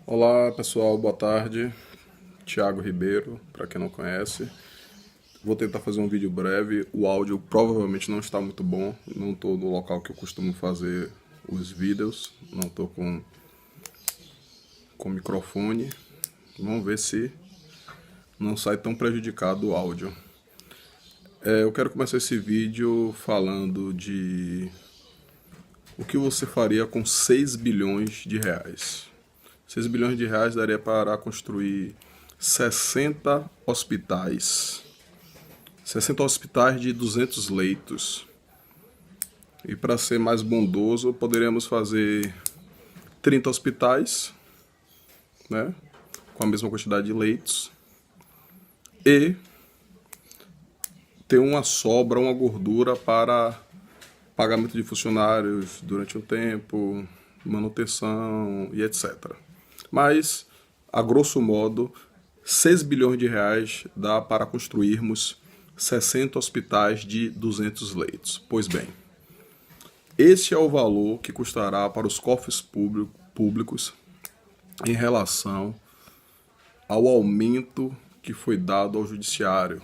Olá pessoal, boa tarde. Thiago Ribeiro, para quem não conhece. Vou tentar fazer um vídeo breve. O áudio provavelmente não está muito bom. Não estou no local que eu costumo fazer os vídeos. Não estou com microfone. Vamos ver se não sai tão prejudicado o áudio. Eu quero começar esse vídeo falando de o que você faria com 6 bilhões de reais. 6 bilhões de reais daria para construir 60 hospitais. 60 hospitais de 200 leitos. E para ser mais bondoso, poderíamos fazer 30 hospitais, né, com a mesma quantidade de leitos. E ter uma sobra, uma gordura para pagamento de funcionários durante um tempo, manutenção e etc. Mas, a grosso modo, 6 bilhões de reais dá para construirmos 60 hospitais de 200 leitos. Pois bem, este é o valor que custará para os cofres públicos em relação ao aumento que foi dado ao Judiciário,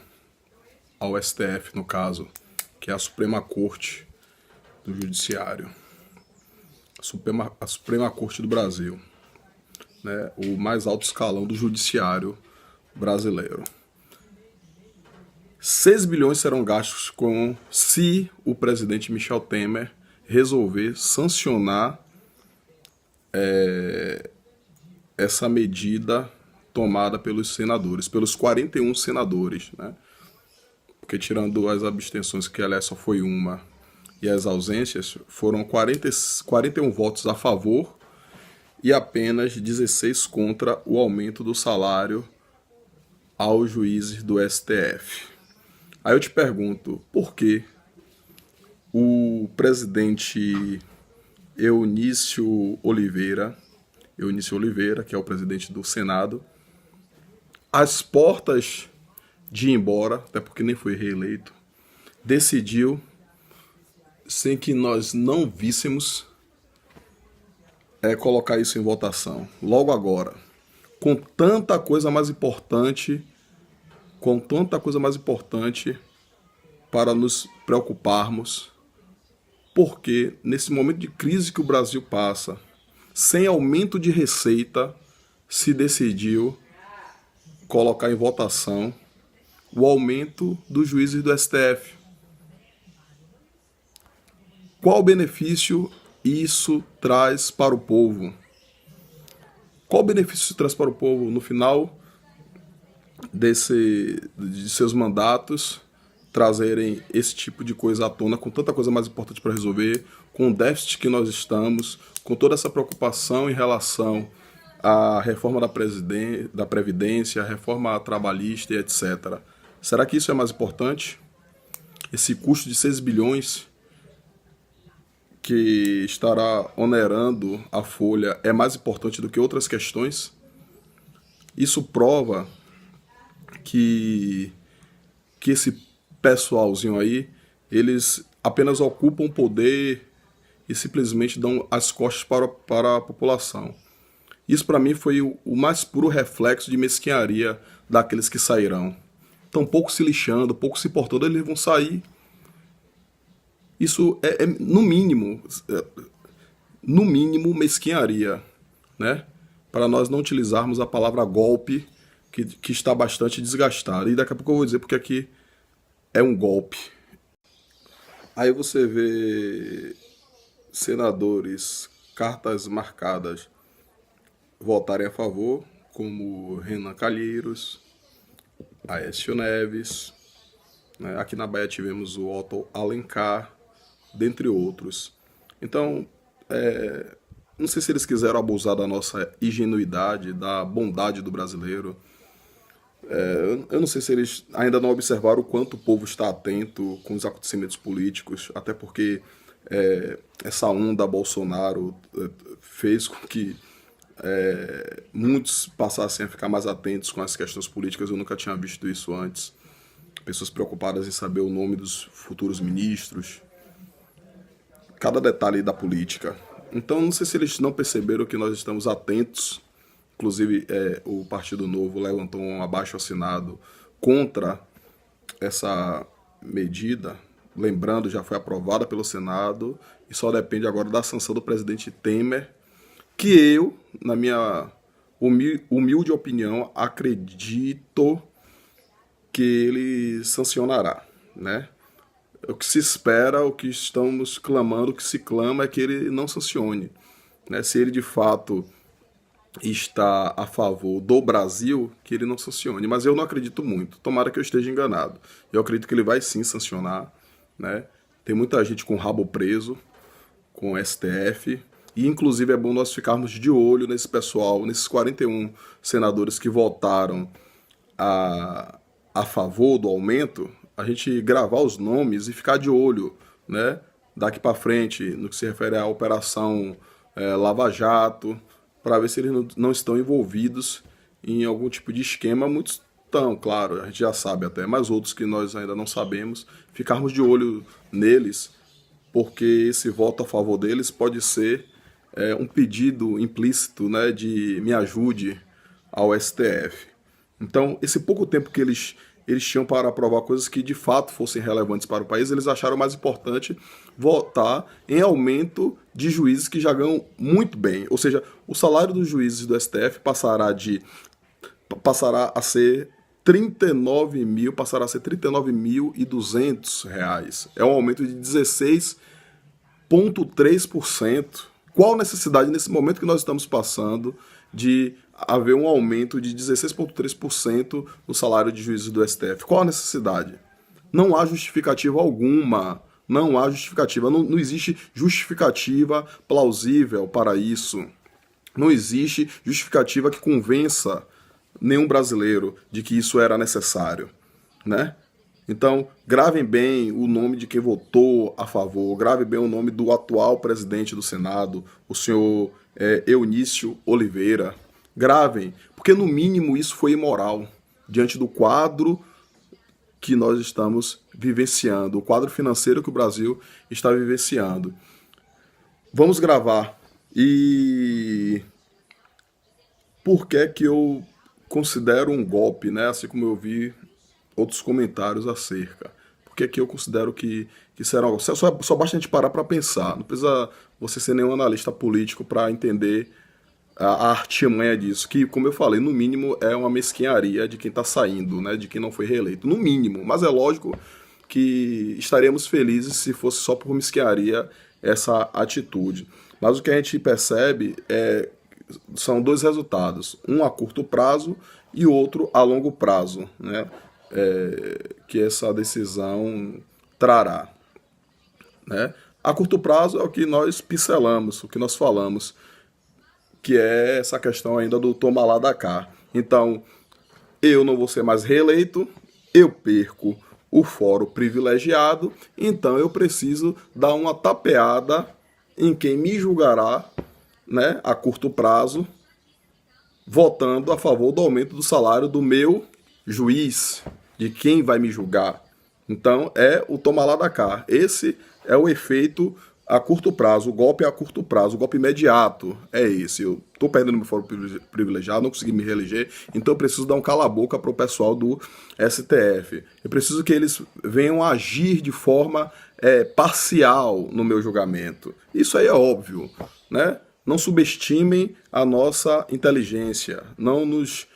ao STF no caso, que é a Suprema Corte do Judiciário, a Suprema Corte do Brasil, né, o mais alto escalão do judiciário brasileiro. 6 bilhões serão gastos se o presidente Michel Temer resolver sancionar essa medida tomada pelos senadores, pelos 41 senadores, né? Porque tirando as abstenções, que aliás só foi uma, e as ausências, foram 41 votos a favor e apenas 16 contra o aumento do salário aos juízes do STF. Aí eu te pergunto, por que o presidente Eunício Oliveira, que é o presidente do Senado, às portas de ir embora, até porque nem foi reeleito, decidiu, sem que nós não víssemos, colocar isso em votação, logo agora, com tanta coisa mais importante, para nos preocuparmos, porque nesse momento de crise que o Brasil passa, sem aumento de receita, se decidiu colocar em votação o aumento dos juízes do STF. Qual benefício isso traz para o povo? Qual benefício isso traz para o povo no final de seus mandatos, trazerem esse tipo de coisa à tona, com tanta coisa mais importante para resolver, com o déficit que nós estamos, com toda essa preocupação em relação à reforma da Previdência, a reforma trabalhista e etc. Será que isso é mais importante? Esse custo de 6 bilhões que estará onerando a folha é mais importante do que outras questões? Isso prova que esse pessoalzinho aí, eles apenas ocupam o poder e simplesmente dão as costas para a população. Isso para mim foi o mais puro reflexo de mesquinharia daqueles que sairão. Estão pouco se lixando, pouco se importando, eles vão sair. Isso é no mínimo mesquinharia, né? Para nós não utilizarmos a palavra golpe, que está bastante desgastada. E daqui a pouco eu vou dizer porque aqui é um golpe. Aí você vê senadores, cartas marcadas, votarem a favor, como Renan Calheiros, Aécio Neves, né? Aqui na Bahia tivemos o Otto Alencar, dentre outros. Então, não sei se eles quiseram abusar da nossa ingenuidade, da bondade do brasileiro. Eu não sei se eles ainda não observaram o quanto o povo está atento com os acontecimentos políticos, até porque essa onda Bolsonaro fez com que muitos passassem a ficar mais atentos com as questões políticas. Eu nunca tinha visto isso antes. Pessoas preocupadas em saber o nome dos futuros ministros, cada detalhe da política. Então, não sei se eles não perceberam que nós estamos atentos inclusive o Partido Novo levantou um abaixo-assinado contra essa medida, lembrando, já foi aprovada pelo Senado e só depende agora da sanção do presidente Temer, que eu, na minha humilde opinião, acredito que ele sancionará, né? O que se espera, o que estamos clamando, o que se clama é que ele não sancione, né? Se ele de fato está a favor do Brasil, que ele não sancione. Mas eu não acredito muito. Tomara que eu esteja enganado. Eu acredito que ele vai sim sancionar, né? Tem muita gente com o rabo preso, com o STF. E, inclusive, é bom nós ficarmos de olho nesse pessoal, nesses 41 senadores que votaram a favor do aumento, a gente gravar os nomes e ficar de olho, né? Daqui para frente, no que se refere à operação Lava Jato, para ver se eles não estão envolvidos em algum tipo de esquema. Muitos estão, claro, a gente já sabe até, mas outros que nós ainda não sabemos, ficarmos de olho neles, porque esse voto a favor deles pode ser um pedido implícito, né, de me ajude ao STF. Então, esse pouco tempo que eles tinham para aprovar coisas que de fato fossem relevantes para o país, eles acharam mais importante votar em aumento de juízes que já ganham muito bem. Ou seja, o salário dos juízes do STF passará a ser 39.200 reais. É um aumento de 16,3%. Qual necessidade, nesse momento que nós estamos passando, de haver um aumento de 16,3% no salário de juízes do STF? Qual a necessidade? Não há justificativa alguma. Não há justificativa. Não existe justificativa plausível para isso. Não existe justificativa que convença nenhum brasileiro de que isso era necessário, né? Então, gravem bem o nome de quem votou a favor, gravem bem o nome do atual presidente do Senado, o senhor Eunício Oliveira. Gravem, porque no mínimo isso foi imoral, diante do quadro que nós estamos vivenciando, o quadro financeiro que o Brasil está vivenciando. Vamos gravar. E por que que eu considero um golpe, né? Assim como eu vi outros comentários acerca. Porque aqui eu considero que será algo. Só basta a gente parar para pensar. Não precisa você ser nenhum analista político para entender a artimanha disso. Que, como eu falei, no mínimo é uma mesquinharia de quem está saindo, né? De quem não foi reeleito. No mínimo. Mas é lógico que estaremos felizes se fosse só por mesquinharia essa atitude. Mas o que a gente percebe são dois resultados. Um a curto prazo e outro a longo prazo, né? Que essa decisão trará, né? A curto prazo é o que nós pincelamos, o que nós falamos, que é essa questão ainda do toma lá da cá. Então, eu não vou ser mais reeleito, eu perco o fórum privilegiado, então eu preciso dar uma tapeada em quem me julgará, né, a curto prazo, votando a favor do aumento do salário do meu juiz, de quem vai me julgar. Então é o toma lá da cá. Esse é o efeito a curto prazo, o golpe a curto prazo, o golpe imediato é esse. Eu estou perdendo meu fórum privilegiado, não consegui me reeleger, então eu preciso dar um cala-boca para o pessoal do STF. Eu preciso que eles venham agir de forma parcial no meu julgamento. Isso aí é óbvio, né? Não subestimem a nossa inteligência, não nos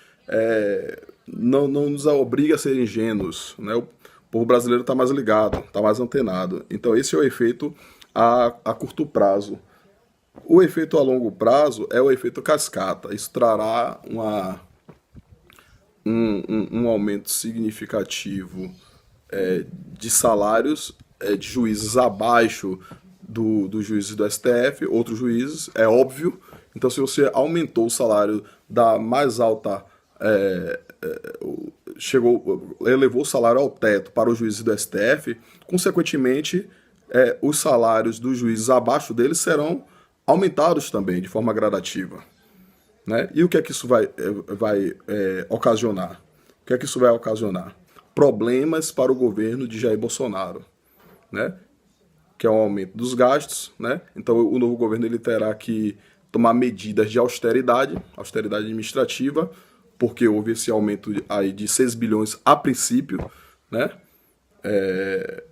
obriga a ser ingênuos, né? O povo brasileiro está mais ligado, está mais antenado. Então esse é o efeito a curto prazo. O efeito a longo prazo é o efeito cascata. Isso trará um aumento significativo de salários de juízes abaixo dos juízes do STF, outros juízes, é óbvio. Então, se você aumentou o salário da mais alta, elevou o salário ao teto para os juízes do STF, consequentemente, os salários dos juízes abaixo deles serão aumentados também, de forma gradativa, né? E o que é que isso vai ocasionar? O que é que isso vai ocasionar? Problemas para o governo de Jair Bolsonaro, né? Que é o aumento dos gastos, né? Então o novo governo ele terá que tomar medidas de austeridade administrativa, porque houve esse aumento aí de 6 bilhões a princípio, né,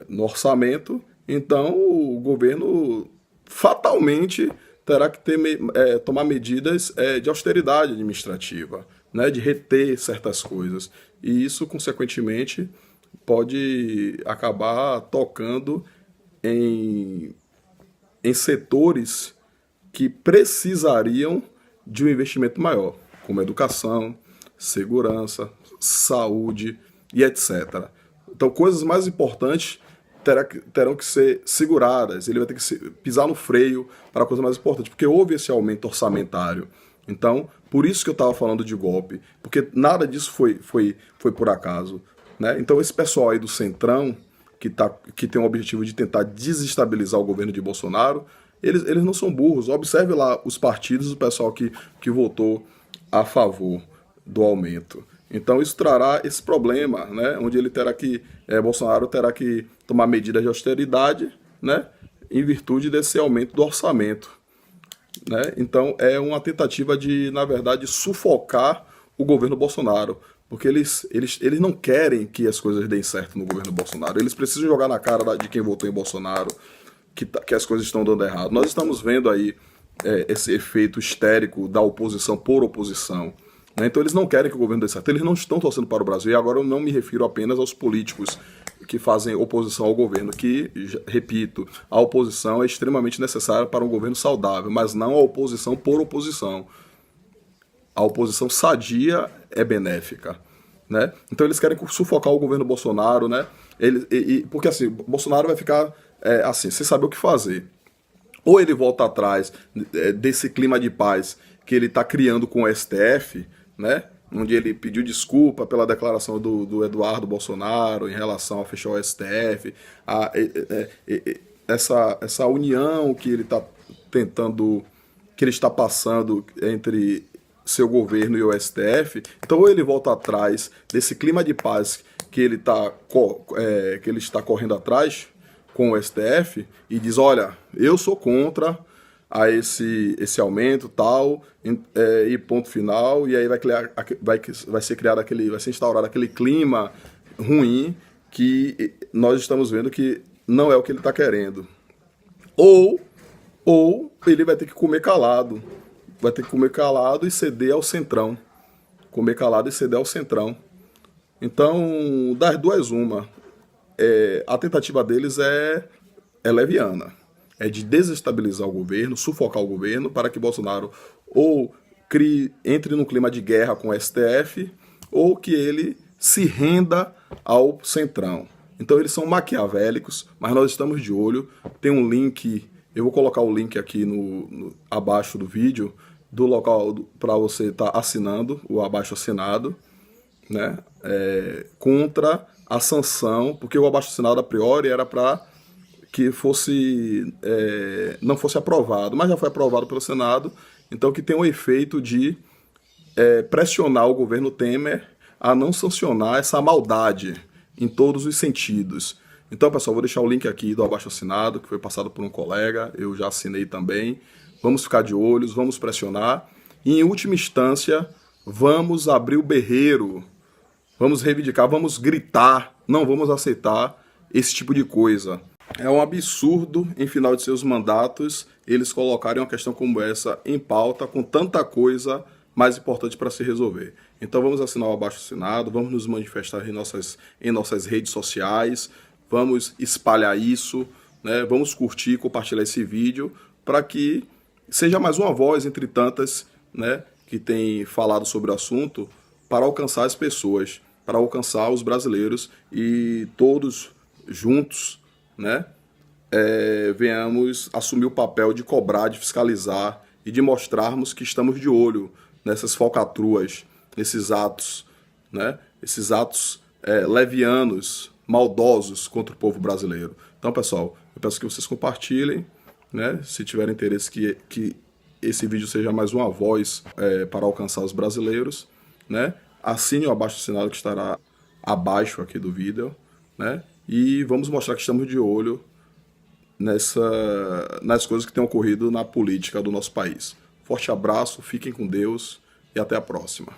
no orçamento. Então o governo fatalmente terá que tomar medidas de austeridade administrativa, né, de reter certas coisas. E isso, consequentemente, pode acabar tocando em setores que precisariam de um investimento maior, como educação, segurança, saúde e etc. Então, coisas mais importantes terão que ser seguradas, ele vai ter que pisar no freio para a coisa mais importante, porque houve esse aumento orçamentário. Então, por isso que eu estava falando de golpe, porque nada disso foi por acaso, né? Então, esse pessoal aí do Centrão, que tem o objetivo de tentar desestabilizar o governo de Bolsonaro, eles não são burros. Observe lá os partidos, o pessoal que votou a favor do aumento. Então isso trará esse problema, né, onde Bolsonaro terá que tomar medidas de austeridade, né, em virtude desse aumento do orçamento, né? Então é uma tentativa de, na verdade, sufocar o governo Bolsonaro, porque eles não querem que as coisas deem certo no governo Bolsonaro. Eles precisam jogar na cara de quem votou em Bolsonaro que as coisas estão dando errado. Nós estamos vendo aí esse efeito histérico da oposição por oposição, né? Então eles não querem que o governo dê certo, eles não estão torcendo para o Brasil, e agora eu não me refiro apenas aos políticos que fazem oposição ao governo, que, repito, a oposição é extremamente necessária para um governo saudável, mas não a oposição por oposição. A oposição sadia é benéfica, né? Então eles querem sufocar o governo Bolsonaro, né? Porque assim, Bolsonaro vai ficar assim, sem saber o que fazer. Ou ele volta atrás desse clima de paz que ele está criando com o STF, né, onde ele pediu desculpa pela declaração do Eduardo Bolsonaro em relação a fechar o STF, essa união que ele está tentando, que ele está passando entre seu governo e o STF. Então, ou ele volta atrás desse clima de paz que ele está correndo atrás com o STF e diz, olha, eu sou contra a esse aumento tal, e ponto final, e aí vai ser instaurado aquele clima ruim que nós estamos vendo que não é o que ele está querendo. Ou ele vai ter que comer calado, e ceder ao Centrão. Comer calado e ceder ao Centrão. Então, das duas, uma. A tentativa deles é leviana. É de desestabilizar o governo, sufocar o governo, para que Bolsonaro ou entre num clima de guerra com o STF, ou que ele se renda ao Centrão. Então eles são maquiavélicos, mas nós estamos de olho. Tem um link, eu vou colocar o link aqui abaixo do vídeo, do local para você estar assinando, o abaixo assinado, né, contra a sanção, porque o abaixo assinado a priori era para que não fosse aprovado, mas já foi aprovado pelo Senado, então que tem o efeito de pressionar o governo Temer a não sancionar essa maldade em todos os sentidos. Então, pessoal, vou deixar o link aqui do abaixo-assinado, que foi passado por um colega, eu já assinei também. Vamos ficar de olhos, vamos pressionar. E, em última instância, vamos abrir o berreiro, vamos reivindicar, vamos gritar, não vamos aceitar esse tipo de coisa. É um absurdo, em final de seus mandatos, eles colocarem uma questão como essa em pauta, com tanta coisa mais importante para se resolver. Então vamos assinar o abaixo-assinado, vamos nos manifestar em nossas redes sociais, vamos espalhar isso, né? Vamos curtir, compartilhar esse vídeo, para que seja mais uma voz entre tantas, né, que tem falado sobre o assunto, para alcançar as pessoas, para alcançar os brasileiros e todos juntos, né, venhamos assumir o papel de cobrar, de fiscalizar e de mostrarmos que estamos de olho nessas falcatruas, nesses atos, né, esses atos levianos, maldosos contra o povo brasileiro. Então, pessoal, eu peço que vocês compartilhem, né, se tiverem interesse que esse vídeo seja mais uma voz para alcançar os brasileiros, né, assine o abaixo-assinado que estará abaixo aqui do vídeo, né, e vamos mostrar que estamos de olho nas coisas que têm ocorrido na política do nosso país. Forte abraço, fiquem com Deus e até a próxima.